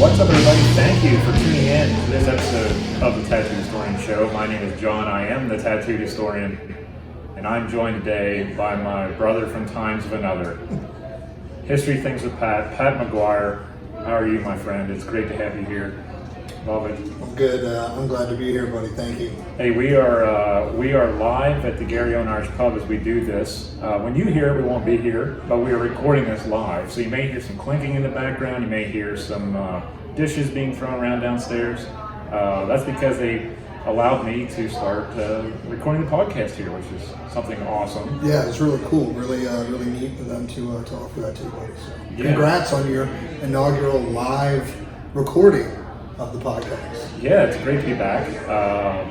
What's up, everybody? Thank you for tuning in to this episode of the Tattoo Historian Show. My name is John. I am the Tattoo Historian, and I'm joined today by my brother from times of another. History Things with Pat McGuire. How are you, my friend? It's great to have you here. Love it. I'm good. I'm glad to be here, buddy. Thank you. Hey, we are live at the Gary Owen Irish Pub as we do this. When you hear it, we won't be here, but we are recording this live. So you may hear some clinking in the background. You may hear some dishes being thrown around downstairs. That's because they allowed me to start recording the podcast here, which is something awesome. Yeah, it's really cool. Really neat for them to offer that to you, buddy. So, yeah. Congrats on your inaugural live recording of the podcast. Yeah, it's great to be back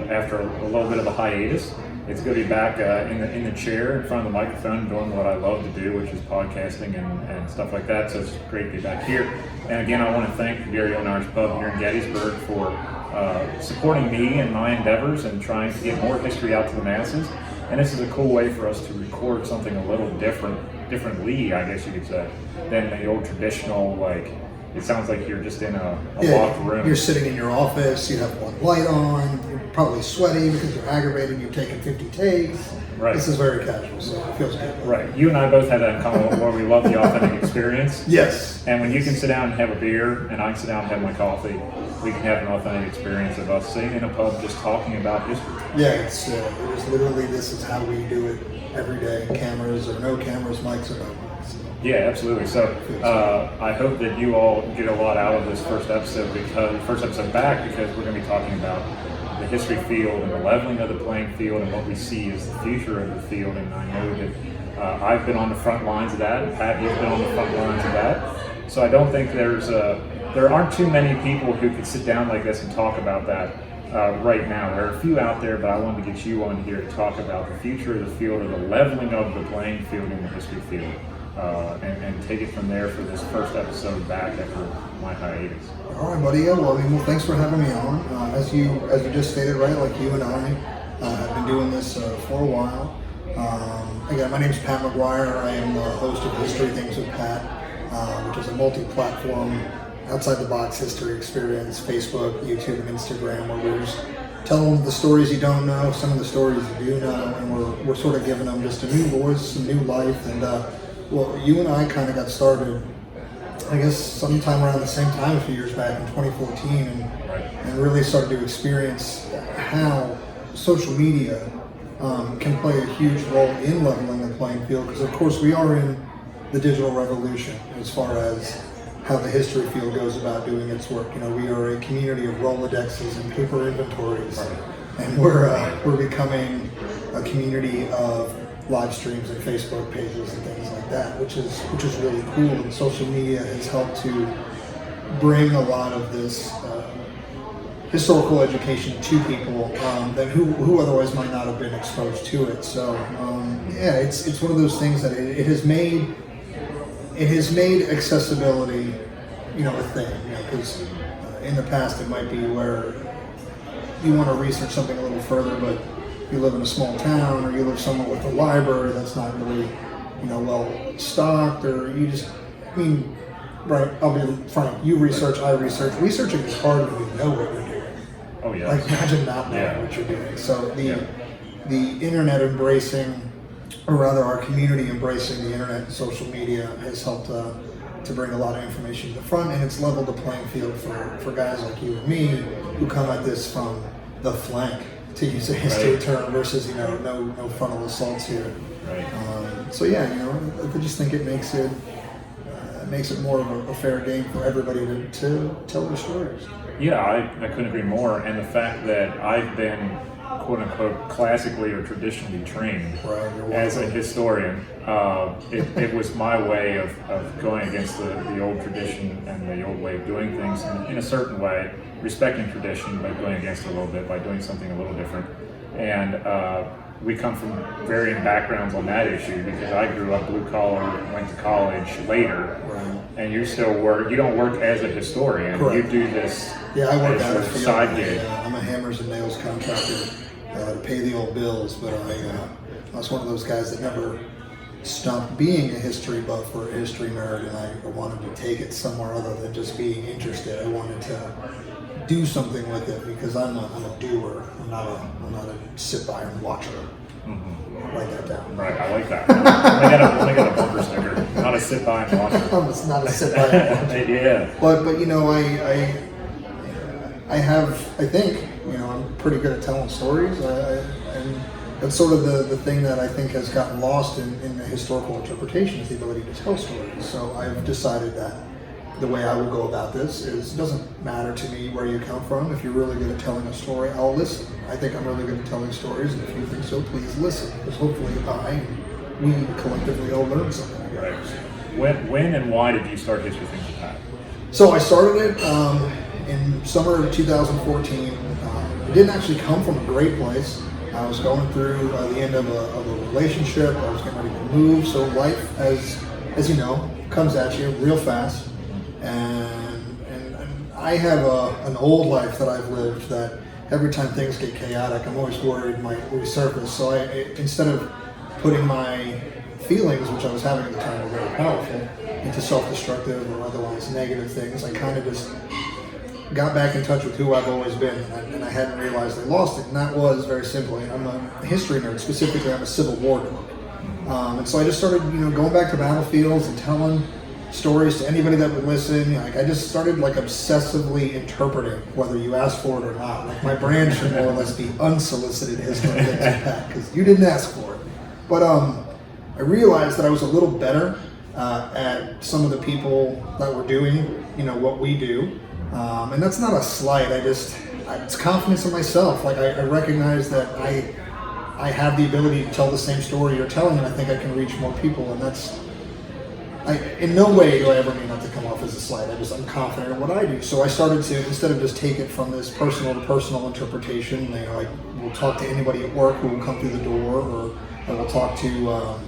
after a little bit of a hiatus. It's good to be back in the chair in front of the microphone doing what I love to do, which is podcasting and stuff like that. So it's great to be back here. And again, I want to thank the Gary Owen Irish Pub here in Gettysburg for supporting me and my endeavors and trying to get more history out to the masses. And this is a cool way for us to record something a little differently, I guess you could say, than the old traditional, like, it sounds like you're just in a locked room. You're sitting in your office, you have one light on, you're probably sweaty because you're aggravated, you've taken 50 takes. Right. This is very casual, so it feels good. Right. You and I both have that in common where we love the authentic experience. Yes. And when you can sit down and have a beer and I can sit down and have my coffee, we can have an authentic experience of us sitting in a pub just talking about history. Yeah, it's literally, this is how we do it every day. Cameras or no cameras, mics or no mics. Yeah, absolutely. So I hope that you all get a lot out of this first episode back because we're going to be talking about the history field and the leveling of the playing field and what we see as the future of the field. And I know that I've been on the front lines of that, and Pat, you've been on the front lines of that. So I don't think there aren't too many people who could sit down like this and talk about that right now. There are a few out there, but I wanted to get you on here to talk about the future of the field or the leveling of the playing field in the history field. And take it from there for this first episode back after my hiatus. All right, buddy. Yeah, well, thanks for having me on. As you just stated, right, like you and I have been doing this for a while. Again, my name is Pat McGuire. I am the host of History Things with Pat, which is a multi-platform, outside-the-box history experience, Facebook, YouTube, and Instagram, where we're just telling the stories you don't know, some of the stories you do know, and we're sort of giving them just a new voice, a new life, and well, you and I kind of got started, I guess, sometime around the same time, a few years back in 2014, and really started to experience how social media can play a huge role in leveling the playing field, because of course we are in the digital revolution as far as how the history field goes about doing its work. We are a community of Rolodexes and paper inventories, and we're becoming a community of live streams and Facebook pages and things like that, which is really cool. And social media has helped to bring a lot of this historical education to people that who otherwise might not have been exposed to it. So yeah, it's one of those things that it has made accessibility, a thing. Because in the past it might be where you want to research something a little further, but you live in a small town, or you live somewhere with a library that's not really, well stocked, or you just, right, I'll be frank, you research, I research. Researching is hard when you know what you're doing. Oh yeah. Like, imagine not knowing what you're doing. So the internet embracing, or rather our community embracing the internet and social media has helped to bring a lot of information to the front, and it's leveled the playing field for guys like you and me who come at this from the flank, to use a history term, versus no frontal assaults here. Right. So yeah, I just think it makes it more of a fair game for everybody to tell their stories. Yeah, I couldn't agree more. And the fact that I've been quote unquote classically or traditionally trained as a historian, it was my way of going against the old tradition and the old way of doing things in a certain way, respecting tradition, but going against it a little bit by doing something a little different. And we come from varying backgrounds on that issue, because I grew up blue collar, went to college later, and you still work. You don't work as a historian. Correct. You do this. Yeah, I work as as a side gig. I'm a hammers and nails contractor to pay the old bills, but I was one of those guys that stopped being a history buff or a history nerd, and I wanted to take it somewhere other than just being interested. I wanted to do something with it because I'm a doer. I'm not a sit by and watcher. Mm-hmm. Write that down. Right, I like that. I got a bumper sticker. Not a sit by and watcher. It's not a sit by and watcher. Yeah. But you know, I think you know I'm pretty good at telling stories. And that's sort of the thing that I think has gotten lost in the historical interpretation is the ability to tell stories. So I've decided that the way I will go about this is it doesn't matter to me where you come from. If you're really good at telling a story, I'll listen. I think I'm really good at telling stories, and if you think so, please listen, because hopefully we collectively all learn something together. Right. When and why did you start History Things with Pat? So I started it in summer of 2014. It didn't actually come from a great place. I was going through the end of a relationship. I was getting ready to move. So life, as you know, comes at you real fast. And I have an old life that I've lived that every time things get chaotic, I'm always worried might resurface. So instead of putting my feelings, which I was having at the time were very powerful, into self-destructive or otherwise negative things, I kind of just got back in touch with who I've always been, and I hadn't realized I lost it. And that was very simply, I'm a history nerd. Specifically, I'm a Civil War nerd. And so I just started, going back to battlefields and telling stories to anybody that would listen. Like I just started obsessively interpreting, whether you asked for it or not. Like my brand should more or less be unsolicited history because you didn't ask for it. But I realized that I was a little better at some of the people that were doing, what we do. And that's not a slight. It's confidence in myself. Like I recognize that I have the ability to tell the same story you're telling, and I think I can reach more people. And in no way do I ever mean that to come off as a slight. I'm confident in what I do. So I started to, instead of just take it from this personal to personal interpretation, I will talk to anybody at work who will come through the door, or I will talk to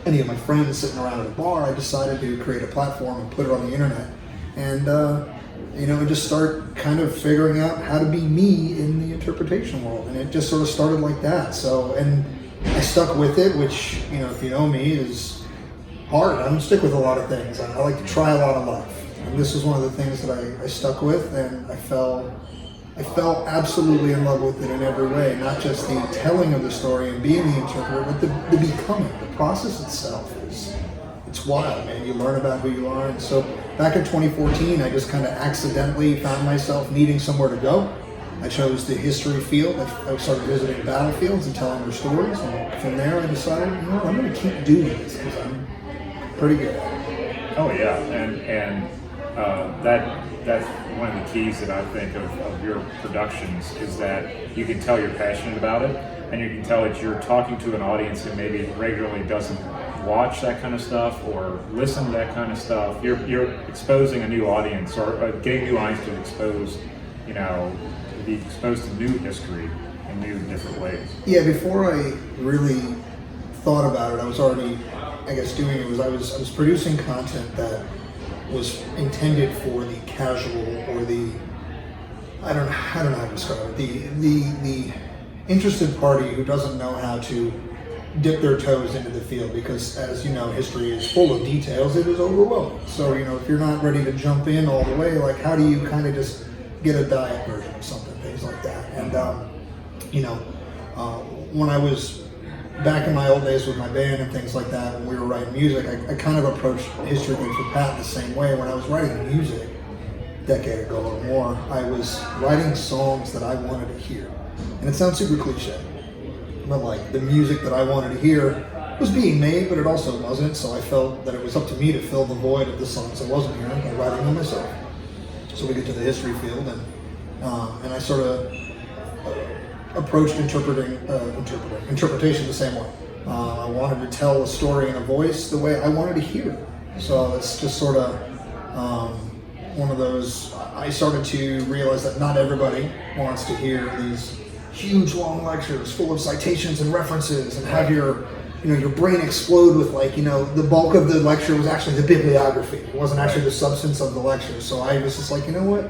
any of my friends sitting around at a bar. I decided to create a platform and put it on the internet. And, just start kind of figuring out how to be me in the interpretation world. And it just sort of started like that. So, and I stuck with it, which, if you know me, is hard. I don't stick with a lot of things. I like to try a lot of life. And this was one of the things that I stuck with, and I fell absolutely in love with it in every way. Not just the telling of the story and being the interpreter, but the becoming. The process itself it's wild, man. You learn about who you are. And so back in 2014, I just kind of accidentally found myself needing somewhere to go. I chose the history field. I started visiting battlefields and telling their stories. And from there, I decided, I'm going to keep doing this because I'm pretty good at it. Oh yeah, and that's one of the keys that I think of your productions is that you can tell you're passionate about it, and you can tell that you're talking to an audience that maybe regularly doesn't watch that kind of stuff or listen to that kind of stuff. You're exposing a new audience or getting new eyes to expose, to be exposed to new history in new different ways. Yeah, before I really thought about it, I was already, doing it. I was producing content that was intended for the casual or the I don't know how to describe it. The interested party who doesn't know how to dip their toes into the field, because as you know, history is full of details. It is overwhelming. So if you're not ready to jump in all the way, like how do you kind of just get a diet version of something, things like that. And when I was back in my old days with my band and things like that, when we were writing music, I kind of approached History Things with Pat the same way. When I was writing music a decade ago or more, I was writing songs that I wanted to hear. And it sounds super cliche, but like the music that I wanted to hear was being made, but it also wasn't. So I felt that it was up to me to fill the void of the songs I wasn't hearing by writing them myself. So we get to the history field, and I sort of approached interpretation the same way. I wanted to tell a story in a voice the way I wanted to hear it. So it's just sort of one of those. I started to realize that not everybody wants to hear these huge long lectures full of citations and references and have your brain explode with the bulk of the lecture was actually the bibliography. It wasn't actually the substance of the lecture. So I was just like, no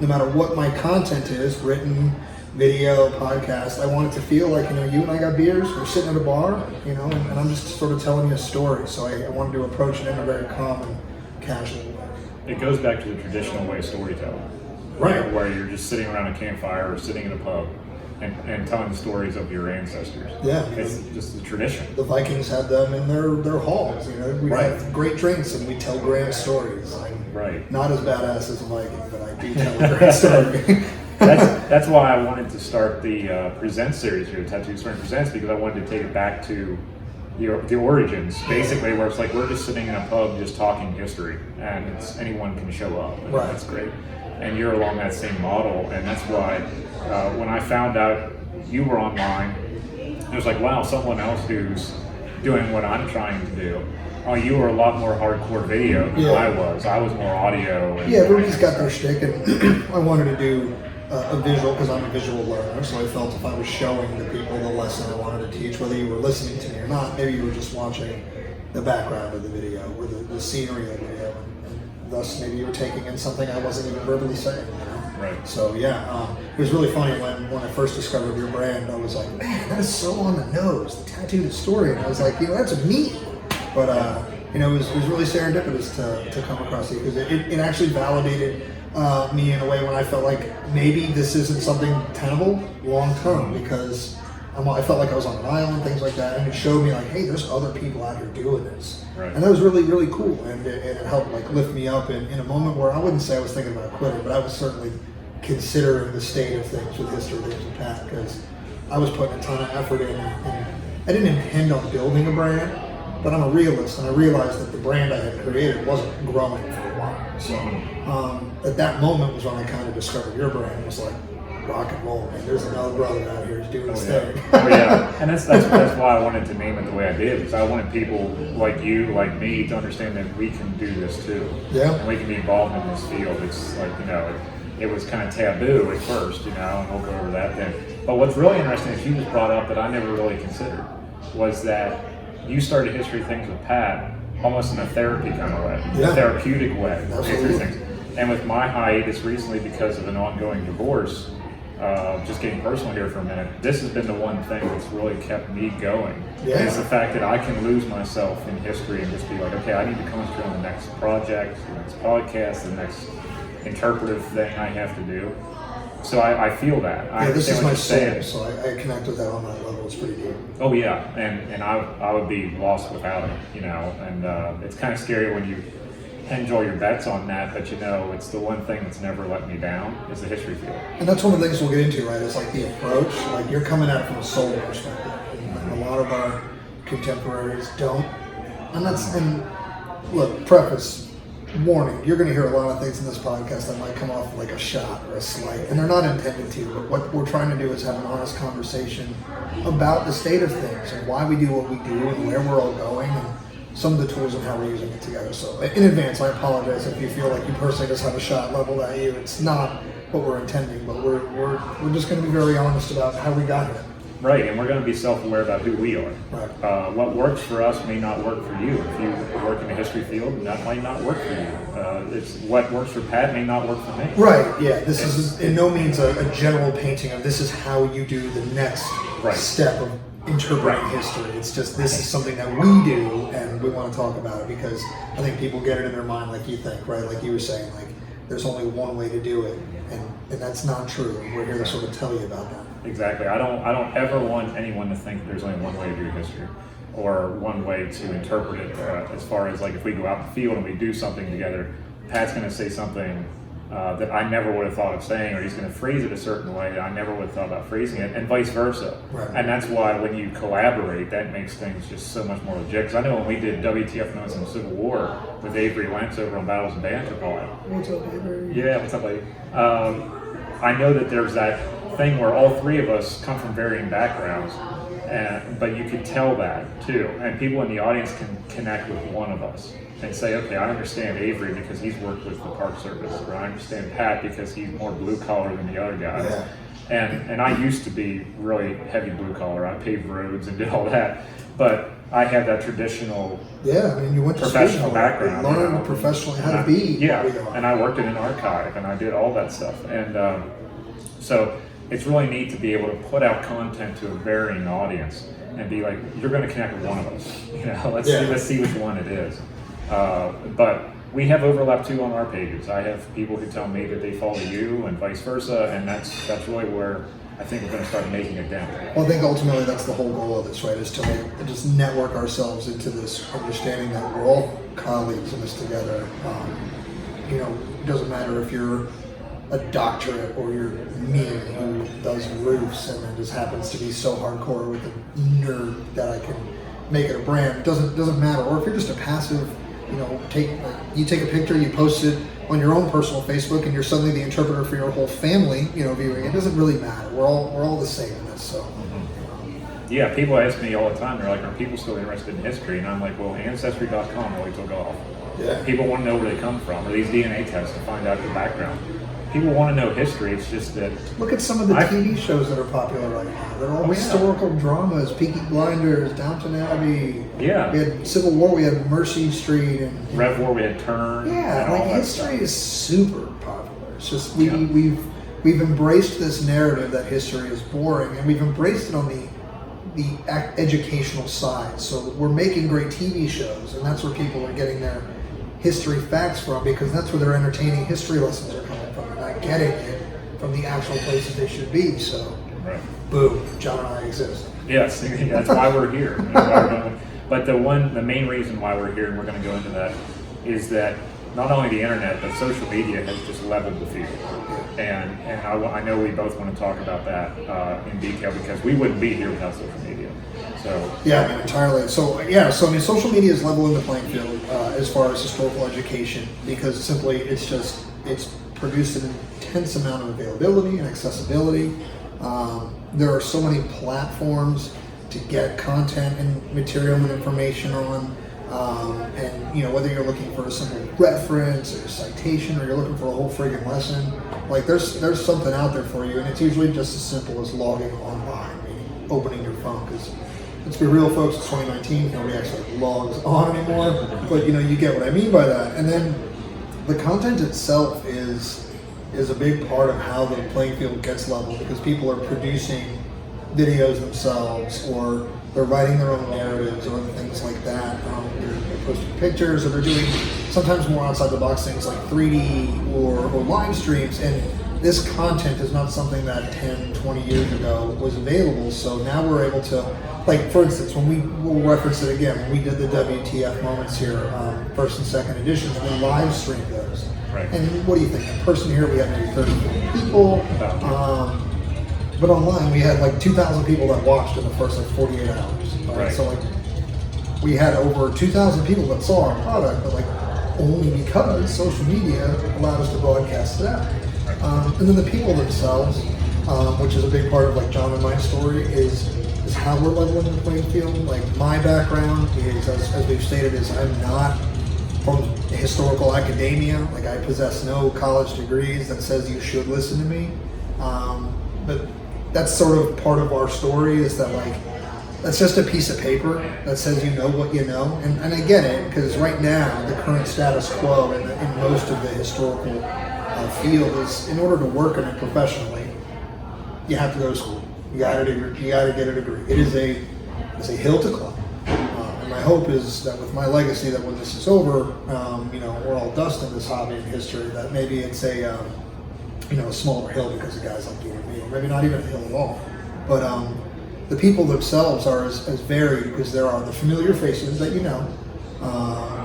matter what my content is, written, video, podcast. I want it to feel like, you know, you and I got beers, we're sitting at a bar, you know, and I'm just sort of telling you a story. So I wanted to approach it in a very calm and casual way. It goes back to the traditional way of storytelling. Right. Where you're just sitting around a campfire or sitting in a pub and telling the stories of your ancestors. Yeah. It's just a tradition. The Vikings had them in their halls, you know. We have great drinks and we tell grand stories. I'm not as badass as a Viking, but I do tell a great story. That's why I wanted to start the Present series here, Tattoo Historian Presents, because I wanted to take it back to the origins, basically, where it's like we're just sitting in a pub just talking history, and it's anyone can show up, and that's great. And you're along that same model, and that's why when I found out you were online, it was like, wow, someone else who's doing what I'm trying to do. Oh, you were a lot more hardcore video than I was. I was more audio. And everybody's got their shtick, and I wanted to do a visual because I'm a visual learner, so I felt if I was showing the people the lesson I wanted to teach, whether you were listening to me or not, maybe you were just watching the background of the video or the scenery of the video, and thus maybe you were taking in something I wasn't even verbally saying. You know? Right. So it was really funny when I first discovered your brand. I was like, man, that is so on the nose, the tattooed historian. I was like, you know, that's me. But you know, it was really serendipitous to come across you because it actually validated me in a way when I felt like maybe this isn't something tenable long term, because I felt like I was on an island, things like that, and it showed me like, hey, there's other people out here doing this, and that was really, really cool, and it helped like lift me up in a moment where I wouldn't say I was thinking about quitting, but I was certainly considering the state of things with History Things and Pat, because I was putting a ton of effort in, and I didn't intend on building a brand, but I'm a realist, and I realized that the brand I had created wasn't growing for a while. So at that moment was when I kind of discovered your brand. It was like, rock and roll, man. There's another brother out here who's doing his thing. And that's why I wanted to name it the way I did, because I wanted people like you, like me, to understand that we can do this too. Yeah. And we can be involved in this field. It's like, you know, it was kind of taboo at first, you know, and we'll go over that then. But what's really interesting is you just brought up that I never really considered was that you started History Things with Pat almost in a therapy kind of way, a therapeutic way. Absolutely. And with my hiatus recently because of an ongoing divorce, just getting personal here for a minute, this has been the one thing that's really kept me going. Yeah. Is the fact that I can lose myself in history and just be like, okay, I need to concentrate on the next project, the next podcast, the next interpretive thing I have to do. So I feel that. I this is my soul, saying. so I connect with that on that level. It's pretty deep. Oh yeah, and I would be lost without it, you know, and it's kind of scary when you hinge all your bets on that, but you know, it's the one thing that's never let me down is the history field. And that's one of the things we'll get into, right? It's like the approach, like you're coming at it from a soul perspective. And a lot of our contemporaries don't. And look, preface, warning, you're going to hear a lot of things in this podcast that might come off like a shot or a slight, and they're not intended to, but what we're trying to do is have an honest conversation about the state of things and why we do what we do and where we're all going and some of the tools and how we're using it together. So in advance, I apologize if you feel like you personally just have a shot leveled at you. It's not what we're intending, but we're just going to be very honest about how we got here. Right, and we're going to be self-aware about who we are. Right. What works for us may not work for you. If you work in the history field, that might not work for you. It's what works for Pat may not work for me. Right, yeah. This is in no means a general painting of this is how you do the next step of interpreting history. It's just this is something that we do, and we want to talk about it because I think people get it in their mind like you think, right? Like you were saying, like there's only one way to do it, and that's not true. We're here to sort of tell you about that. Exactly. I don't ever want anyone to think there's only one way to do history or one way to interpret it. As far as like if we go out in the field and we do something together, Pat's going to say something that I never would have thought of saying, or he's going to phrase it a certain way that I never would have thought about phrasing it, and vice versa. Right. And that's why when you collaborate, that makes things just so much more legit. Because I know when we did WTF Notes in the Civil War with Avery Lentz over on Battles and Banter Ball. What's up, Avery? Yeah, what's up, buddy? I know that there's that thing where all three of us come from varying backgrounds, but you could tell that too. And people in the audience can connect with one of us and say, okay, I understand Avery because he's worked with the Park Service, or I understand Pat because he's more blue collar than the other guys. Yeah. And I used to be really heavy blue collar. I paved roads and did all that, but I had that traditional you went to professional school, background. Learning professionally how to be. And I worked in an archive and I did all that stuff. And so it's really neat to be able to put out content to a varying audience and be like, you're going to connect with one of us. Let's see which one it is. But we have overlap too on our pages. I have people who tell me that they follow you and vice versa, and that's really where I think we're going to start making it down. Well, I think ultimately that's the whole goal of this, right? Is to just network ourselves into this understanding that we're all colleagues in this together. It doesn't matter if you're a doctorate or you're me who does roofs and then just happens to be so hardcore with a nerd that I can make it a brand. It doesn't matter. Or if you're just a passive, you take a picture, you post it on your own personal Facebook, and you're suddenly the interpreter for your whole family, viewing. It doesn't really matter. We're all the same in this. So. Yeah, people ask me all the time. They're like, "Are people still interested in history?" And I'm like, "Well, Ancestry.com really took off. Yeah. People want to know where they come from, or these DNA tests to find out their background. People want to know history. It's just that look at some of the TV shows that are popular right now. They're all historical dramas: Peaky Blinders, Downton Abbey. Yeah. We had Civil War. We had Mercy Street and Rev War. We had Turn. Yeah, like history is super popular. It's just we've embraced this narrative that history is boring, and we've embraced it on the educational side. So we're making great TV shows, and that's where people are getting their history facts from, because that's where their entertaining history lessons are coming from. They're not getting it from the actual places they should be. So, boom, John and I exist. Yes, that's why we're here. But the main reason why we're here, and we're going to go into that, is that not only the internet, but social media has just leveled the field. And I know we both want to talk about that in detail, because we wouldn't be here without social media. So yeah, entirely. So social media is leveling the playing field as far as historical education, because simply it's produced an intense amount of availability and accessibility. There are so many platforms to get content and material and information on. And whether you're looking for a simple reference or a citation, or you're looking for a whole friggin' lesson, like there's something out there for you, and it's usually just as simple as logging online, meaning opening your phone. Because let's be real, folks, it's 2019, nobody actually logs on anymore, but you get what I mean by that. And then the content itself is a big part of how the playing field gets leveled, because people are producing videos themselves, or they're writing their own narratives or other things like that. They're posting pictures, or they're doing sometimes more outside the box things like 3D or live streams. And this content is not something that 10, 20 years ago was available. So now we're able to, like, for instance, we'll reference it again, when we did the WTF moments here, first and second editions, we live streamed those. Right. And what do you think? In person here, we had maybe 30 people. But online, we had like 2,000 people that watched in the first 48 hours. Right. So we had over 2,000 people that saw our product, but only because social media allowed us to broadcast it out. And then the people themselves, which is a big part of John and my story, is how we're leveling the playing field. My background is, as we've stated, is I'm not from historical academia. I possess no college degrees that says you should listen to me. But that's sort of part of our story, is that that's just a piece of paper that says you know what you know. And I get it, because right now the current status quo in most of the historical field is, in order to work in it professionally, you have to go to school. You got to get a degree. It's a hill to climb. And my hope is that with my legacy, that when this is over, we're all dust in this hobby and history, that maybe it's a smaller hill because of guys like you and me, or maybe not even a hill at all. But the people themselves are as varied, because there are the familiar faces that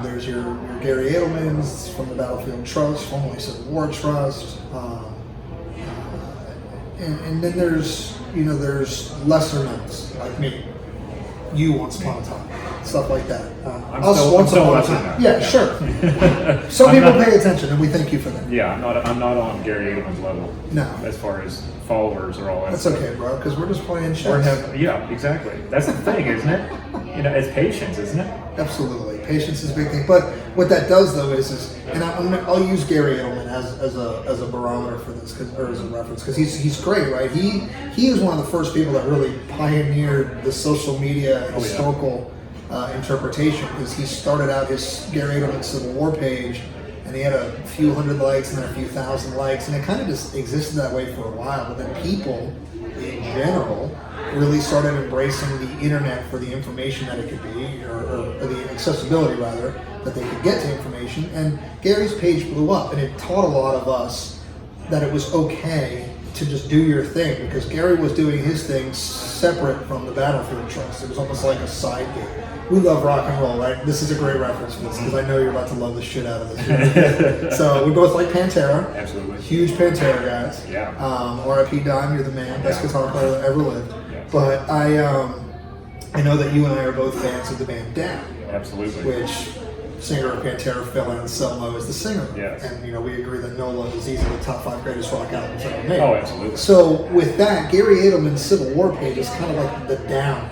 there's your Gary Edelmans from the Battlefield Trust, formerly Civil War Trust, and then there's lesser knowns like me, you once upon a time, stuff like that. Once upon a time. Yeah, sure. Some people pay attention, and we thank you for that. Yeah, I'm not on Gary Edelman's level. No. As far as followers or all that. That's okay, bro, because we're just playing chess. Yeah, exactly. That's the thing, isn't it? It's patience, isn't it? Absolutely, patience is a big thing. But what that does, though, is and I'll use Gary Edelman as a barometer for this, or as a reference, because he's great, right? He is one of the first people that really pioneered the social media historical interpretation, because he started out his Gary Edelman Civil War page and he had a few hundred likes and then a few thousand likes, and it kind of just existed that way for a while. But then people, in general, really started embracing the internet for the information that it could be, or the accessibility rather, that they could get to information. And Gary's page blew up, and it taught a lot of us that it was okay to just do your thing, because Gary was doing his thing separate from the Battlefield Trust. It was almost like a side gig. We love rock and roll, right? This is a great reference for this, because I know you're about to love the shit out of this. So we both like Pantera. Absolutely. Huge Pantera guys. Yeah. R.I.P. Dime, you're the man. Best guitar player that ever lived. Yeah. But I know that you and I are both fans of the band Down. Absolutely. Which singer of Pantera, Phil Anselmo, is the singer. Yes. And we agree that No Love is easily the top 5 greatest rock albums ever made. Oh, absolutely. So with that, Gary Edelman's Civil War page is kind of like the Down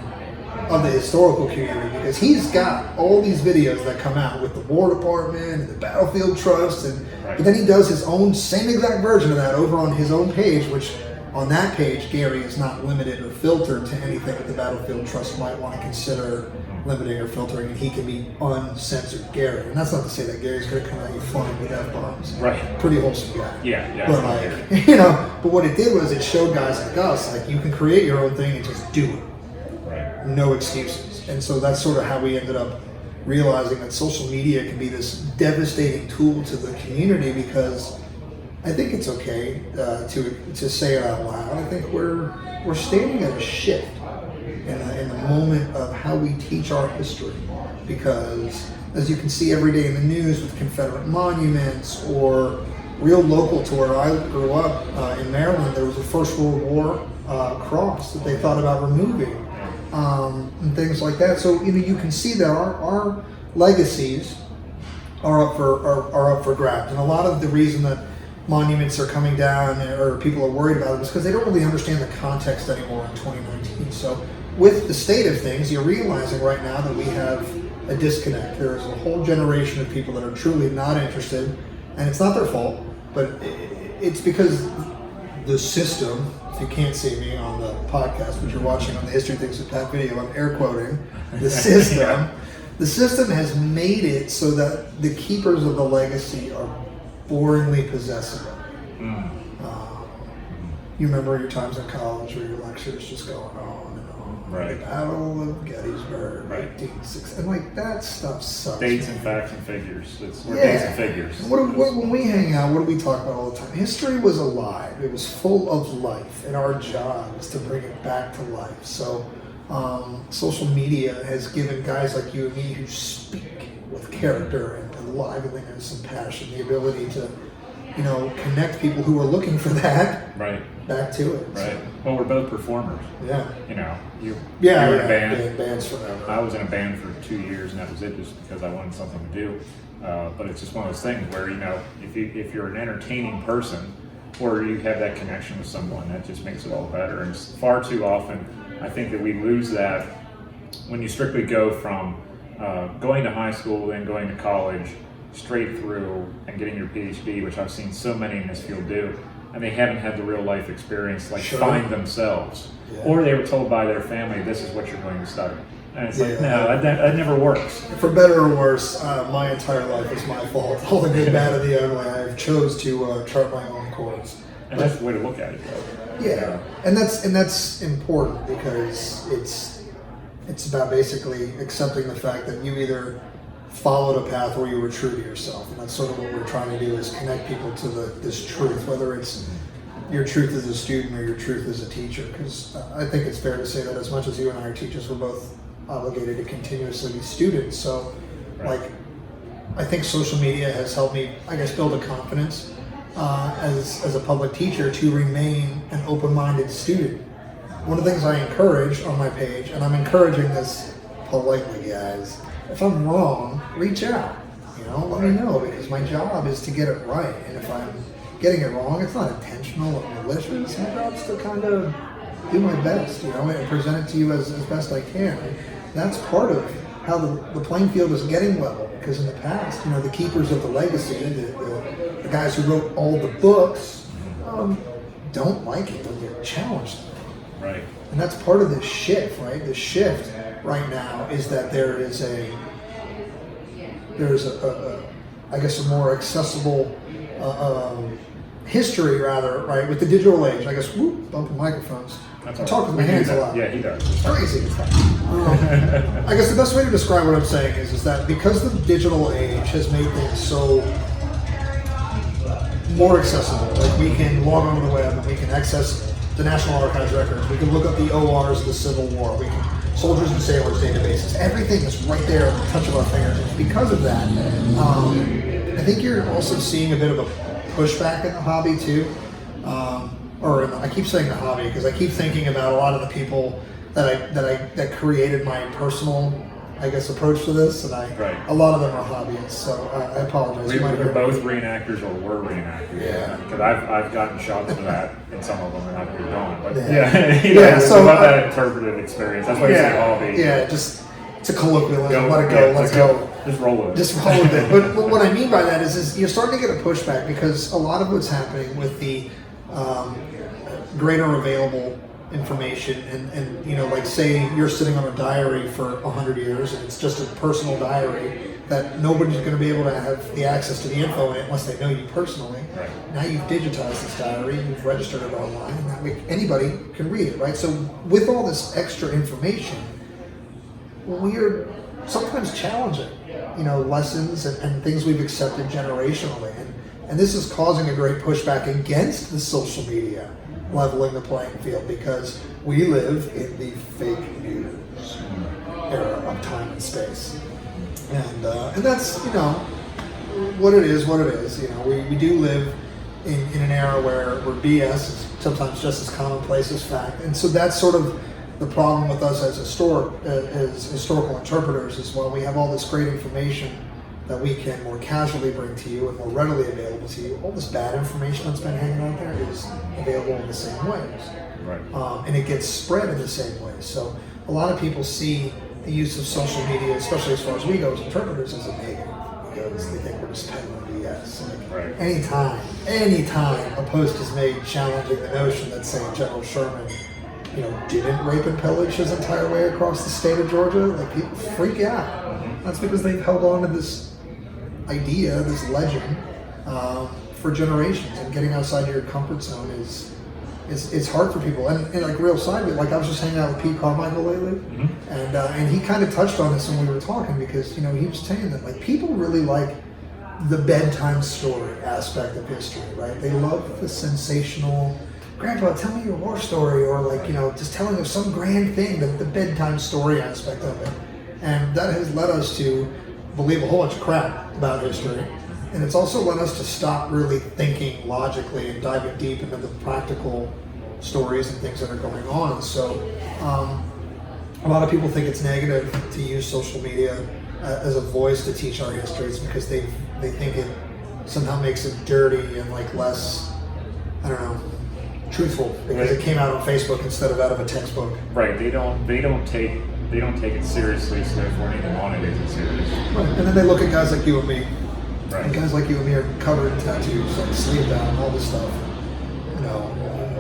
of the historical community, because he's got all these videos that come out with the War Department and the Battlefield Trust, but then he does his own same exact version of that over on his own page, which on that page Gary is not limited or filtered to anything that the Battlefield Trust might want to consider limiting or filtering, and he can be uncensored Gary. And that's not to say that Gary's going to come at you flying with F-bombs. Right. Pretty wholesome guy. Yeah. But but what it did was it showed guys like us, like, you can create your own thing and just do it. Right. No excuses. And so that's sort of how we ended up realizing that social media can be this devastating tool to the community, because I think it's okay to say it out loud. I think we're standing at a shift in the moment of how we teach our history, because as you can see every day in the news with Confederate monuments, or real local to where I grew up in Maryland, there was a First World War cross that they thought about removing, and things like that. So you can see that our legacies are up for grabs, and a lot of the reason that monuments are coming down or people are worried about it is because they don't really understand the context anymore in 2019. So with the state of things, you're realizing right now that we have a disconnect. There is a whole generation of people that are truly not interested, and it's not their fault, but it's because the system, if you can't see me on the podcast, but you're watching on the History Things with Pat video, I'm air quoting, the system, the system has made it so that the keepers of the legacy are boringly possessive. You remember your times in college where your lectures just going on and on. Right. The Battle of Gettysburg, 1860, and like that stuff sucks. Dates man. and facts and figures. We're dates and figures. When we hang out, what do we talk about all the time? History was alive. It was full of life, and our job is to bring it back to life. So social media has given guys like you and me who speak with character and liveliness and passion the ability to, connect people who are looking for that back to it. Right. Well, we're both performers. Yeah. You were in a band. Bands forever. I was in a band for 2 years, and that was it, just because I wanted something to do. But it's just one of those things where, if you're an entertaining person, or you have that connection with someone, that just makes it all better. And far too often, I think that we lose that when you strictly go from going to high school, then going to college, straight through and getting your PhD, which I've seen so many in this field do, and they haven't had the real life experience, find themselves. Yeah. Or they were told by their family, this is what you're going to study. And it's like, no, that never works. For better or worse, my entire life is my fault. All the good, bad, and the ugly. I chose to chart my own course. And that's the way to look at it, though. Yeah, and that's important, because it's about basically accepting the fact that you either followed a path or you were true to yourself, and that's sort of what we're trying to do, is connect people to this truth, whether it's your truth as a student or your truth as a teacher. Because I think it's fair to say that as much as you and I are teachers, we're both obligated to continuously be students. So, I think social media has helped me, build a confidence as a public teacher to remain an open-minded student. One of the things I encourage on my page, and I'm encouraging this politely, guys, if I'm wrong, reach out. Let me know, because my job is to get it right. And if I'm getting it wrong, it's not intentional or malicious. My job's to kind of do my best, and present it to you as best I can. And that's part of how the playing field is getting level, because in the past, the keepers of the legacy, the guys who wrote all the books, don't like it when you challenge them. Right. And that's part of this shift, right? The shift right now is that there's a I guess, a more accessible history, rather, right, with the digital age. I guess, whoop, bumping microphones. That's I all talk right. with my hands a lot. Yeah, he does. It's crazy. I guess the best way to describe what I'm saying is that because the digital age has made things so more accessible, like we can log onto the web and we can access the National Archives records, we can look up the ORs of the Civil War, we can soldiers and sailors databases, everything is right there at the touch of our fingertips. Because of that, I think you're also seeing a bit of a pushback in the hobby too. I keep saying the hobby because I keep thinking about a lot of the people that created my personal, I guess, approach to this, and a lot of them are hobbyists. So I apologize. We're both reenactors, or were reenactors. Yeah. Because I've gotten shots for that in some of them, and I've moved on. But so it's about that interpretive experience. That's why you say hobby. Yeah, just it's a colloquialism. Let it go. Just roll with it. Just roll with it. But what I mean by that is you're starting to get a pushback because a lot of what's happening with the greater available information and like say you're sitting on a diary for 100 years and it's just a personal diary that nobody's going to be able to have the access to the info in it unless they know you personally. Right. Now you've digitized this diary, you've registered it online, and that way anybody can read it, right? So with all this extra information, we're sometimes challenging, lessons and things we've accepted generationally. And this is causing a great pushback against the social media leveling the playing field because we live in the fake news era of time and space. And that's, what it is. We do live in an era where BS is sometimes just as commonplace as fact. And so that's sort of the problem with us as historical interpreters is while we have all this great information that we can more casually bring to you and more readily available to you, all this bad information that's been hanging out there is available in the same ways. Right. And it gets spread in the same ways. So a lot of people see the use of social media, especially as far as we go as interpreters, as a negative because they think we're just peddling BS. Right. Anytime a post is made challenging the notion that, say, General Sherman didn't rape and pillage his entire way across the state of Georgia, like people freak out. That's because they've held on to this idea, this legend, for generations. And getting outside your comfort zone is hard for people. And like real side of it, like I was just hanging out with Pete Carmichael lately, and he kind of touched on this when we were talking because he was saying that like people really like the bedtime story aspect of history, right? They love the sensational. Grandpa, tell me your war story, or like, just telling of some grand thing, the bedtime story aspect of it. And that has led us to believe a whole bunch of crap about history. And it's also led us to stop really thinking logically and diving deep into the practical stories and things that are going on. So a lot of people think it's negative to use social media as a voice to teach our histories because they think it somehow makes it dirty and like less, I don't know, truthful because it came out on Facebook instead of out of a textbook. Right. They don't take it seriously, so therefore need to monitor it seriously. Right. And then they look at guys like you and me. Right. And guys like you and me are covered in tattoos, like sleeve down, all this stuff.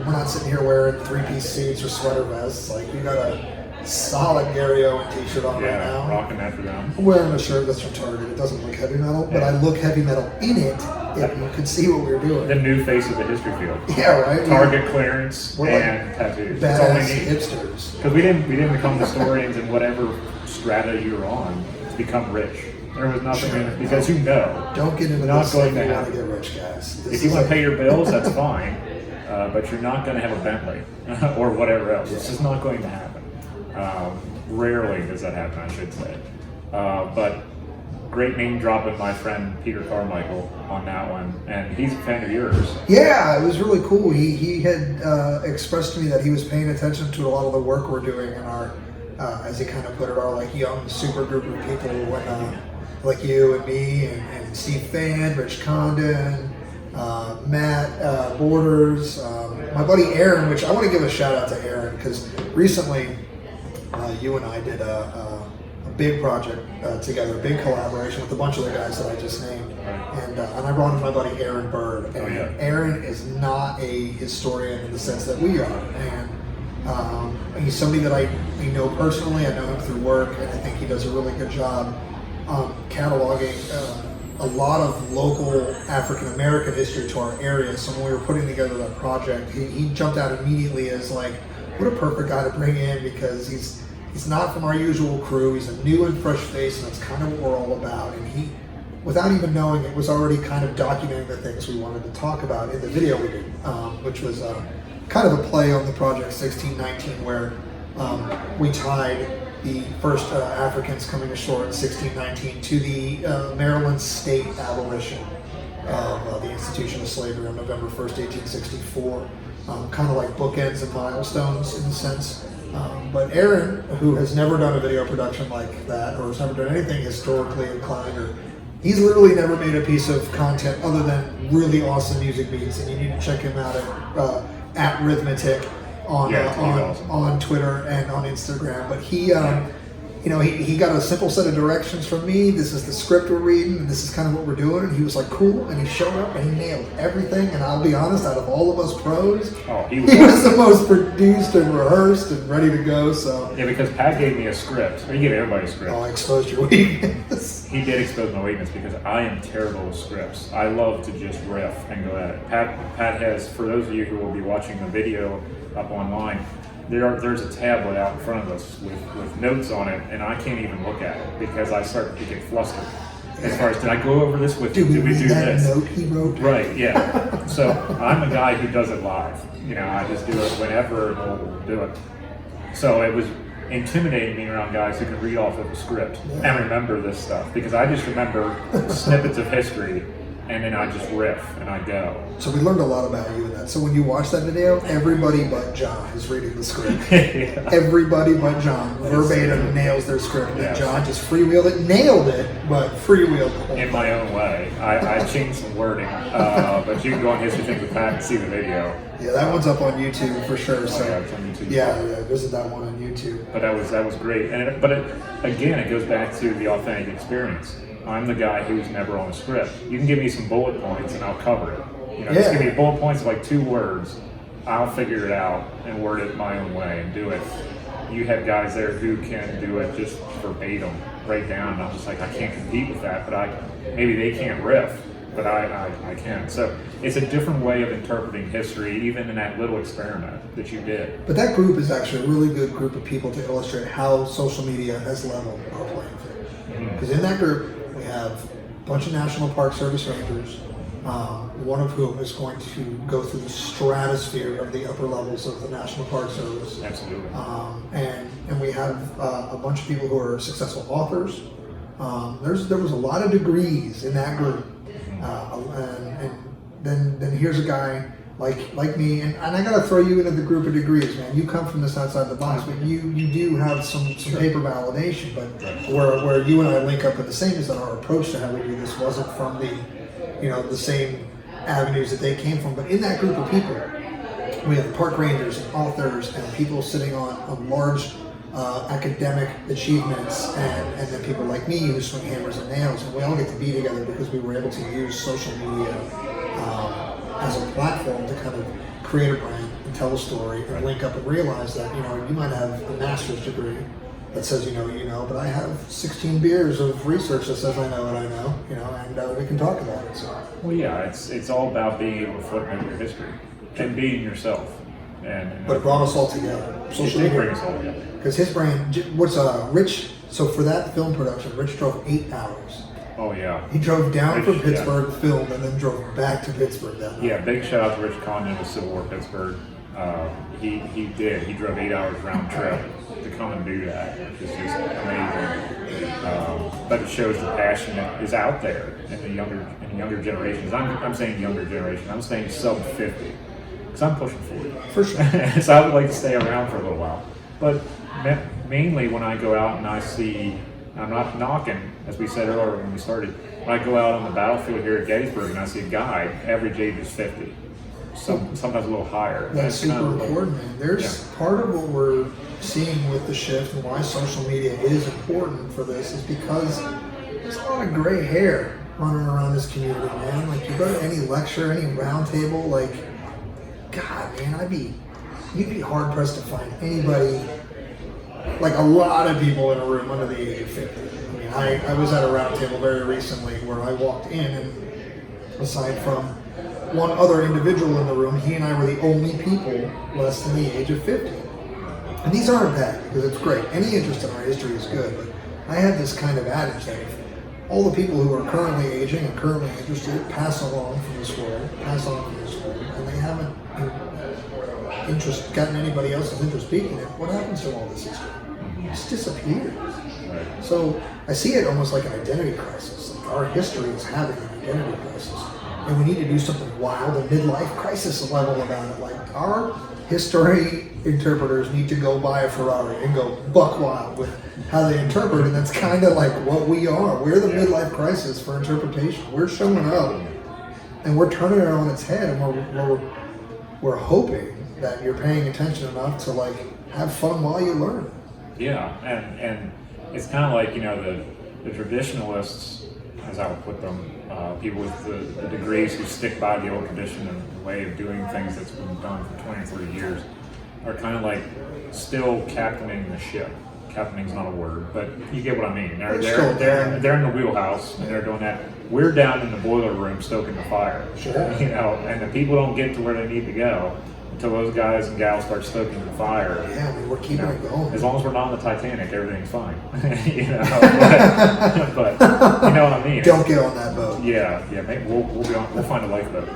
We're not sitting here wearing three-piece suits or sweater vests. Like you got a solid Gary Owen t-shirt on right now. Rocking that for them. I'm wearing a shirt that's from Target. It doesn't look heavy metal, but I look heavy metal in it if you could see what we were doing. The new face of the history field. Yeah, right. Target clearance we're and like tattoos. Badass hipsters. Because we didn't become historians in whatever strata you're on to become rich. There was nothing in it because Don't get into not this going if to you want to happen. get rich, guys. If you want to pay your bills, that's fine, but you're not going to have a Bentley or whatever else. It's just not going to happen. Rarely does that happen, I should say. But great name dropping my friend Peter Carmichael on that one, and he's a fan of yours. Yeah, it was really cool. He had expressed to me that he was paying attention to a lot of the work we're doing in our, as he kind of put it, our like young super group of people when, like you and me and Steve Fan, Rich Condon, Matt Borders, my buddy Aaron, which I want to give a shout out to Aaron because recently you and I did a big project together, a big collaboration with a bunch of the guys that I just named. And I brought in my buddy Aaron Bird. And Aaron is not a historian in the sense that we are. And he's somebody that I know personally. I know him through work, and I think he does a really good job cataloging a lot of local African American history to our area. So when we were putting together that project, he jumped out immediately as like, what a perfect guy to bring in, because he's not from our usual crew. He's a new and fresh face, and that's kind of what we're all about. And he, without even knowing it, was already kind of documenting the things we wanted to talk about in the video we did, which was kind of a play on the Project 1619, where we tied the first Africans coming ashore in 1619 to the Maryland state abolition of the institution of slavery on November 1st, 1864. Kind of like bookends and milestones in a sense. But Aaron, who has never done a video production like that, or has never done anything historically inclined, or he's literally never made a piece of content other than really awesome music beats, and you need to check him out at Rhythmatic on Twitter and on Instagram. But he got a simple set of directions from me. This is the script we're reading, and this is kind of what we're doing. And he was like, cool. And he showed up and he nailed everything. And I'll be honest, out of all of us pros, he was the most produced and rehearsed and ready to go. So yeah, because Pat gave me a script. He gave everybody a script. Oh, I exposed your weakness. He did expose my weakness because I am terrible with scripts. I love to just riff and go at it. Pat has, for those of you who will be watching the video up online, there's a tablet out in front of us with notes on it, and I can't even look at it because I start to get flustered. As far as, did I go over this with you? Did we do that this? Note he wrote? Right, yeah. So I'm a guy who does it live. I just do it whenever and we'll do it. So it was intimidating me around guys who can read off of a script and remember this stuff, because I just remember snippets of history, and then I just riff and I go. So we learned a lot about you in that. So when you watch that video, everybody but John is reading the script. Yeah. Everybody but John verbatim nails their script. And John just freewheeled it, nailed it, but freewheeled the whole in my own way. I changed some wording, but you can go on History Things with Pat and see the video. Yeah, that one's up on YouTube for sure. So yeah, it's on YouTube. Yeah, visit that one on YouTube. But that was great. Again, it goes back to the authentic experience. I'm the guy who's never on a script. You can give me some bullet points and I'll cover it. Just give me bullet points of like 2 words. I'll figure it out and word it my own way and do it. You have guys there who can do it just verbatim, right down. And I'm just like, I can't compete with that, but maybe they can't riff, but I can. So it's a different way of interpreting history, even in that little experiment that you did. But that group is actually a really good group of people to illustrate how social media has leveled our playing field. Because in that group, we have a bunch of National Park Service rangers, one of whom is going to go through the stratosphere of the upper levels of the National Park Service. Absolutely. And we have a bunch of people who are successful authors. There was a lot of degrees in that group. And then here's a guy like me, and I gotta throw you into the group of degrees, man. You come from this outside the box, but you do have some paper validation. But where you and I link up with the same is that our approach to how we do this wasn't from the same avenues that they came from. But in that group of people, we have park rangers and authors and people sitting on large academic achievements, and then people like me who swing hammers and nails, and we all get to be together because we were able to use social media as a platform to kind of create a brand and tell a story and link up and realize that you might have a master's degree that says but I have 16 beers of research that says I know what I know, and we can talk about it. So. Well, yeah, it's all about being able to footnote your history and being yourself. But it brought us all together. Social media bring us all together. Because his brand, Rich. So for that film production, Rich drove 8 hours. Oh yeah. He drove down from Pittsburgh, filmed, and then drove back to Pittsburgh that night. Yeah, big shout out to Rich Condon of Civil War Pittsburgh. He did. He drove 8 hours round trip to come and do that, which is just amazing. But it shows the passion that is out there in the younger generations. I'm saying younger generation. I'm saying sub 50. Because I'm pushing 40. For sure. So I would like to stay around for a little while. But mainly when I go out and I see, I'm not knocking, as we said earlier when we started, when I go out on the battlefield here at Gettysburg and I see a guy, average age is 50. Sometimes a little higher. That's super important, man. There's part of what we're seeing with the shift and why social media is important for this is because there's a lot of gray hair running around this community, man. Like, you go to any lecture, any round table, like, God, man, you'd be hard pressed to find anybody, like a lot of people in a room under the age of 50. I mean, fascinating. I was at a roundtable very recently where I walked in, and aside from one other individual in the room, he and I were the only people less than the age of 50. And these aren't bad, because it's great. Any interest in our history is good, but I had this kind of adage that if all the people who are currently aging and currently interested pass along from this world, and they haven't gotten anybody else's interest speaking it, what happens to all this history? It just disappears. So I see it almost like an identity crisis. Like our history is having an identity crisis. And we need to do something wild and midlife crisis level about it. Like our history interpreters need to go buy a Ferrari and go buck wild with how they interpret, and that's kind of like what we are. We're the midlife crisis for interpretation. We're showing up and we're turning it on its head, and we're hoping that you're paying attention enough to like have fun while you learn. Yeah, and it's kind of like, the traditionalists, as I would put them, people with the degrees who stick by the old tradition and the way of doing things that's been done for 20 or 30 years, are kind of like still captaining the ship. Captaining's not a word, but you get what I mean. They're in the wheelhouse, and they're doing that. We're down in the boiler room stoking the fire. Sure. And the people don't get to where they need to go until those guys and gals start stoking the fire. Yeah, we're keeping it going. As long as we're not on the Titanic, everything's fine. But you know what I mean. Don't get on that boat. Yeah. Maybe we'll find a lifeboat.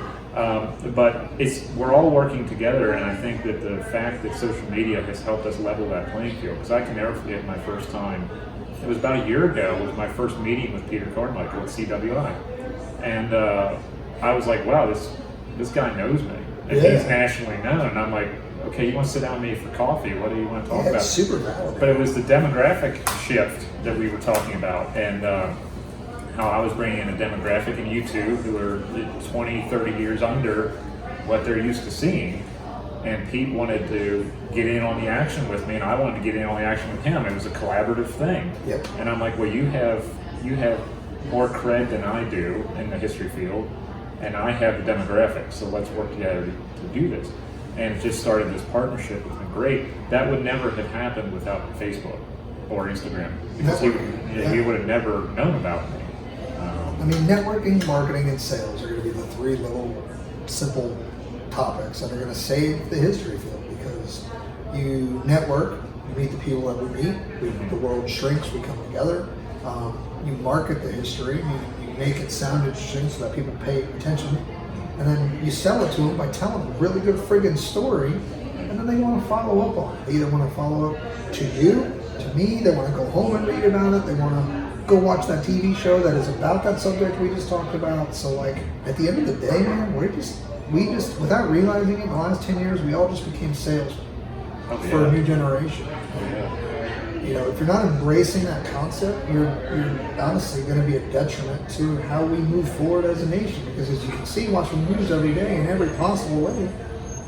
But we're all working together, and I think that the fact that social media has helped us level that playing field. Because I can never forget my first time. It was about a year ago. Was my first meeting with Peter Carmichael at CWI, and I was like, wow, this guy knows me. And he's nationally known. And I'm like, okay, you want to sit down with me for coffee? What do you want to talk about? It's super valid. But it was the demographic shift that we were talking about, and how I was bringing in a demographic in YouTube who are 20, 30 years under what they're used to seeing. And Pete wanted to get in on the action with me, and I wanted to get in on the action with him. It was a collaborative thing. Yep. And I'm like, well, you have more cred than I do in the history field, and I have the demographics, so let's work together to do this. And it just started this partnership. It's been great. That would never have happened without Facebook or Instagram, because he would have never known about me. I mean, networking, marketing, and sales are going to be the three little simple topics that are going to save the history field, because you network, you meet the people that we meet, the world shrinks, we come together. You market the history, you make it sound interesting so that people pay attention, and then you sell it to them by telling a really good friggin' story, and then they want to follow up on it. They either want to follow up to you, to me, they want to go home and read about it, they want to go watch that TV show that is about that subject we just talked about. So like, at the end of the day, man, we just, without realizing it, in the last 10 years, we all just became salesmen for a new generation. If you're not embracing that concept, you're honestly going to be a detriment to how we move forward as a nation. Because as you can see, watching the news every day in every possible way,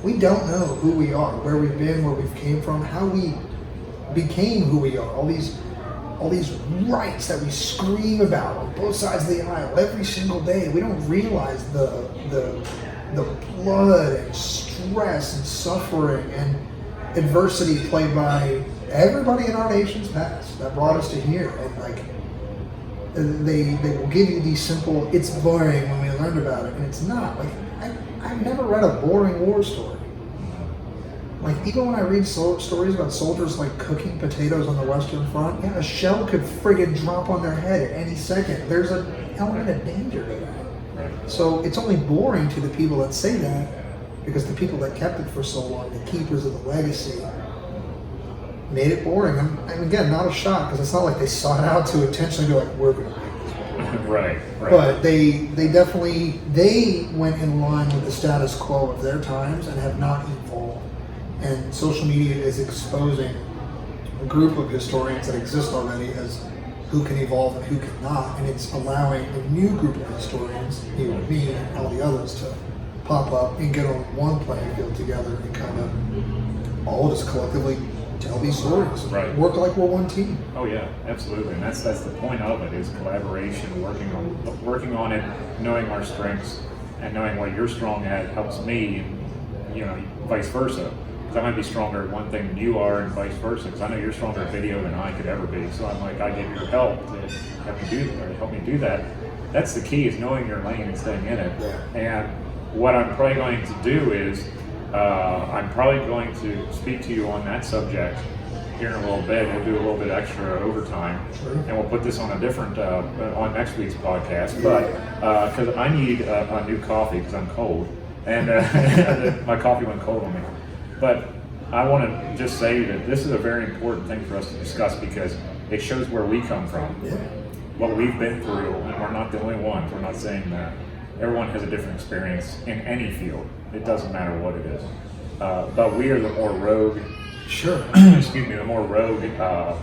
we don't know who we are, where we've been, where we've came from, how we became who we are. All these rights that we scream about on both sides of the aisle every single day. We don't realize the blood and stress and suffering and adversity played by everybody in our nation's past that brought us to here. And like, they will give you these simple, it's boring when we learned about it, and it's not. Like, I've never read a boring war story. Like, even when I read stories about soldiers like cooking potatoes on the Western Front, a shell could friggin' drop on their head at any second. There's an element of danger to that. So it's only boring to the people that say that, because the people that kept it for so long, the keepers of the legacy, made it boring. And again, not a shock, because it's not like they sought out to intentionally be like, we're going to make this boring. Right. But they definitely, they went in line with the status quo of their times and have not evolved. And social media is exposing a group of historians that exist already as who can evolve and who cannot, and it's allowing a new group of historians, you and me and all the others, to pop up and get on one playing field together and kind of all just collectively tell these stories. Right. Work like we're one team. Oh yeah, absolutely, and that's the point of it, is collaboration, working on it, knowing our strengths, and knowing what you're strong at helps me, and vice versa. because I might be stronger at one thing than you are, and vice versa. Because I know you're stronger at video than I could ever be. So I'm like, I get your help to help me do that. That's the key, is knowing your lane and staying in it. Yeah. And what I'm probably going to do is I'm probably going to speak to you on that subject here in a little bit. We'll do a little bit extra overtime, and we'll put this on a different on next week's podcast. But because I need a new coffee because I'm cold, and my coffee went cold on me. But I want to just say that this is a very important thing for us to discuss, because it shows where we come from, what we've been through, and we're not the only ones. We're not saying that. Everyone has a different experience in any field. It doesn't matter what it is. But we are the more rogue, the more rogue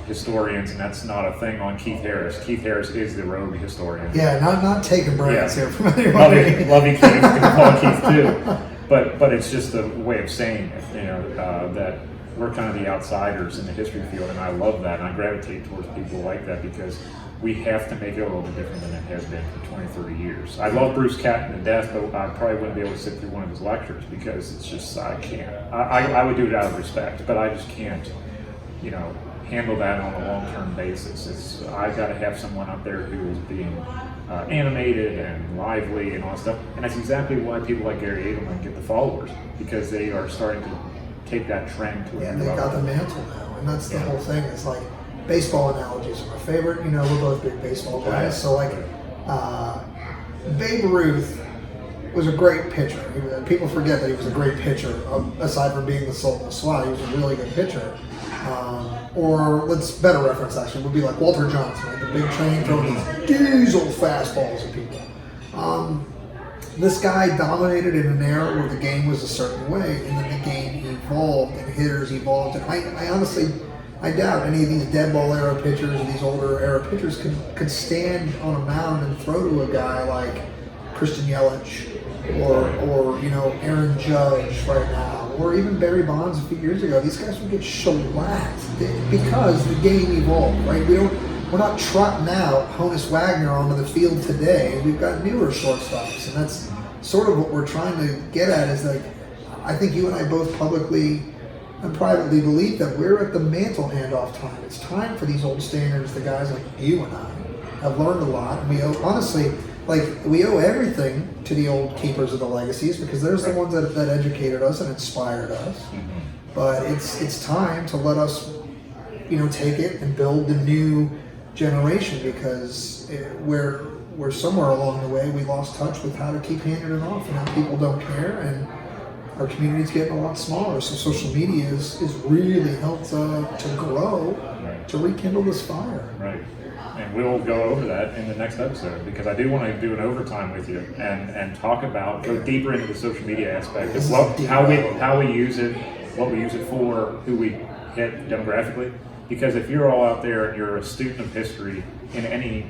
historians, and that's not a thing on Keith Harris. Keith Harris is the rogue historian. Yeah, not taking brands here from anybody. Love you, Keith. You can call Keith too. But it's just a way of saying it, that we're kind of the outsiders in the history field, and I love that, and I gravitate towards people like that, because we have to make it a little bit different than it has been for 20, 30 years. I love Bruce Catton to death, but I probably wouldn't be able to sit through one of his lectures, because it's just, I can't. I would do it out of respect, but I just can't, handle that on a long-term basis. I've got to have someone up there who is being animated and lively and all that stuff. And that's exactly why people like Gary Edelman get the followers, because they are starting to take that trend to a new level. Yeah, they got the mantle now, and that's the whole thing. It's like, baseball analogies are my favorite. We're both big baseball guys. So Babe Ruth was a great pitcher. People forget that he was a great pitcher, aside from being the Sultan of Swat. He was a really good pitcher. Or let's better reference actually would be like Walter Johnson, right? The big train throwing these diesel fastballs at people. This guy dominated in an era where the game was a certain way, and then the game evolved and hitters evolved. And I honestly, I doubt any of these dead ball era pitchers or these older era pitchers could stand on a mound and throw to a guy like Christian Yelich or Aaron Judge right now, or even Barry Bonds a few years ago. These guys would get shellacked because the game evolved, right? We're not trotting out Honus Wagner onto the field today. We've got newer shortstops, and that's sort of what we're trying to get at. Is like, I think you and I both publicly and privately believe that we're at the mantle handoff time. It's time for these old standards. The guys like you and I have learned a lot, and we owe everything to the old keepers of the legacies, because there's the ones that educated us and inspired us. But it's time to let us, take it and build the new generation, because we're somewhere along the way we lost touch with how to keep handing it off, and how people don't care, and our community's getting a lot smaller. So social media is really helped to grow, to rekindle this fire. Right. And we'll go over that in the next episode, because I do want to do an overtime with you and talk about, go deeper into the social media aspect of how we use it, what we use it for, who we hit demographically. Because if you're all out there and you're a student of history in any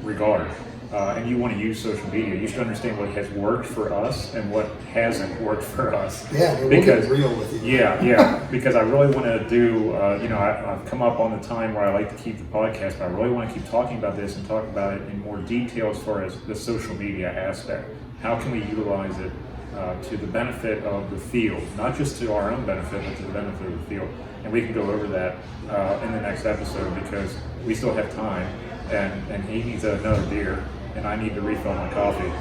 regard, and you want to use social media, you should understand what has worked for us and what hasn't worked for us. Yeah, we'll get real with you. Yeah, because I really want to do, I've come up on the time where I like to keep the podcast, but I really want to keep talking about this and talk about it in more detail as far as the social media aspect. How can we utilize it to the benefit of the field, not just to our own benefit, but to the benefit of the field. And we can go over that in the next episode, because we still have time, and he needs another beer, and I need to refill my coffee.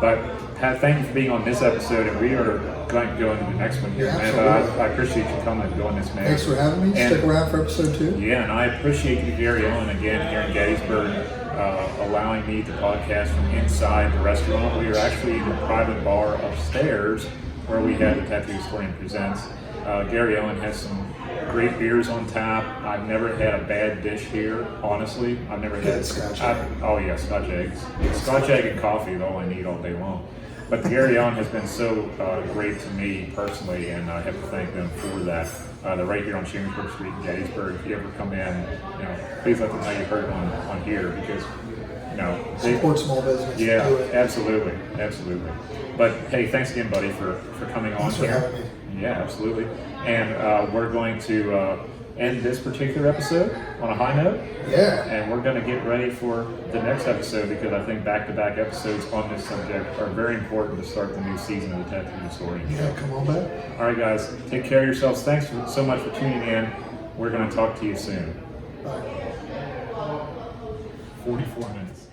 But Pat, thank you for being on this episode, and we are going to go into the next one here, man. I appreciate you coming and doing this, man. Thanks for having me. Stick around for episode 2. Yeah, and I appreciate you, Gary Owen, again here in Gettysburg, allowing me to podcast from inside the restaurant. We are actually in a private bar upstairs where we have the Tattoo Historian Presents. Gary Owen has some great beers on tap. I've never had a bad dish here, honestly. I've never had Scotch Scotch eggs. Scotch egg and coffee is all I need all day long. But Gary Owen has been so great to me personally, and I have to thank them for that. They're right here on Chambersburg Street in Gettysburg. If you ever come in, please let them know you heard on here, because support small business. Yeah, absolutely. But hey, thanks again, buddy, for coming on Thanks for having me. Yeah, absolutely. And we're going to end this particular episode on a high note. Yeah. And we're going to get ready for the next episode, because I think back-to-back episodes on this subject are very important to start the new season of the Tattooed Historian. Yeah, come on back. All right, guys, take care of yourselves. Thanks so much for tuning in. We're going to talk to you soon. Bye. 44 minutes.